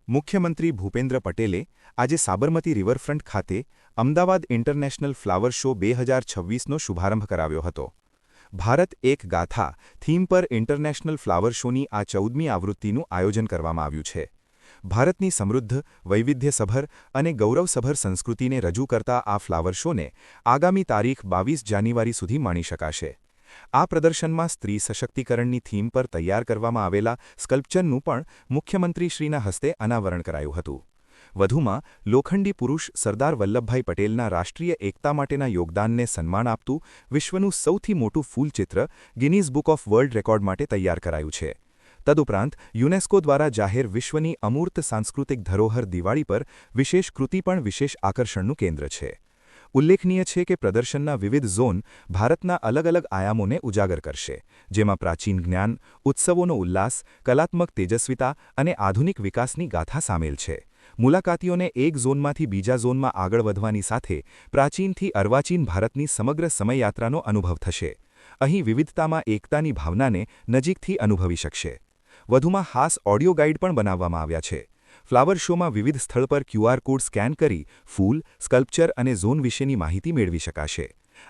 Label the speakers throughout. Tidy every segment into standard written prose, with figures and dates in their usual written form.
Speaker 1: મુખ્યમંત્રી ભૂપેન્દ્ર પટેલે આજે સાબરમતી રિવરફ્રન્ટ ખાતે અમદાવાદ ઇન્ટરનેશનલ ફ્લાવર શો 2026નો શુભારંભ કરાવ્યો હતો. ભારત એક ગાથા થીમ પર ઇન્ટરનેશનલ ફ્લાવર શોની આ 14મી આવૃત્તિનું આયોજન કરવામાં આવ્યું છે. ભારતની સમૃદ્ધ, વૈવિધ્યસભર અને ગૌરવસભર સંસ્કૃતિને રજૂ કરતા આ ફ્લાવર શોને આગામી તારીખ 22 જાન્યુઆરી સુધી માણી શકાશે. આ પ્રદર્શનમાં સ્ત્રી સશક્તિકરણની થીમ પર તૈયાર કરવામાં આવેલા સ્કલ્પચરનું પણ મુખ્યમંત્રીશ્રીના હસ્તે અનાવરણ કરાયું હતું. વધુમાં લોખંડી પુરુષ સરદાર વલ્લભભાઈ પટેલના રાષ્ટ્રીય એકતા માટેના યોગદાનને સન્માન આપતું વિશ્વનું સૌથી મોટું ફૂલચિત્ર Guinness book of world record માટે તૈયાર કરાયું છે. તદુપરાંત યુનેસ્કો દ્વારા જાહેર વિશ્વની અમૂર્ત સાંસ્કૃતિક ધરોહર દિવાળી પર વિશેષ કૃતિ પણ વિશેષ આકર્ષણનું કેન્દ્ર છે. ઉલ્લેખનીય છે કે પ્રદર્શનના વિવિધ ઝોન ભારતના અલગ અલગ આયામોને ઉજાગર કરશે, જેમાં પ્રાચીન જ્ઞાન, ઉત્સવોનો ઉલ્લાસ, કલાત્મક તેજસ્વીતા અને આધુનિક વિકાસની ગાથા સામેલ છે. મુલાકાતીઓને એક ઝોનમાંથી બીજા ઝોનમાં આગળ વધવાની સાથે પ્રાચીનથી અર્વાચીન ભારતની સમગ્ર સમયયાત્રાનો અનુભવ થશે. અહીં વિવિધતામાં એકતાની ભાવનાને નજીકથી અનુભવી શકશે. વધુમાં ખાસ ઓડિયો ગાઇડ પણ બનાવવામાં આવ્યા છે. ફ્લાવર શોમાં વિવિધ સ્થળ પર QR કોડ સ્કેન કરી ફૂલ, સ્કલ્પચર અને ઝોન વિશેની માહિતી મેળવી શકાશે.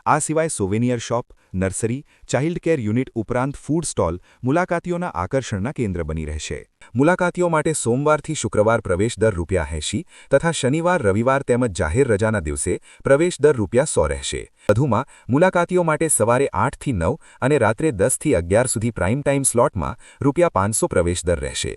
Speaker 1: આ સિવાય souvenir shop, nursery, child care unit ઉપરાંત ફૂડ સ્ટોલ મુલાકાતીઓના આકર્ષણના કેન્દ્ર બની રહેશે. મુલાકાતીઓ માટે સોમવારથી શુક્રવાર પ્રવેશ દર ₹80 તથા શનિવાર, રવિવાર તેમજ જાહેર રજાના દિવસે પ્રવેશ દર ₹100 રહેશે. વધુમાં મુલાકાતીઓ માટે સવારે 8 થી 9 અને રાત્રે 10 થી 11 સુધી પ્રાઇમ ટાઇમ સ્લોટમાં ₹500 પ્રવેશ દર રહેશે.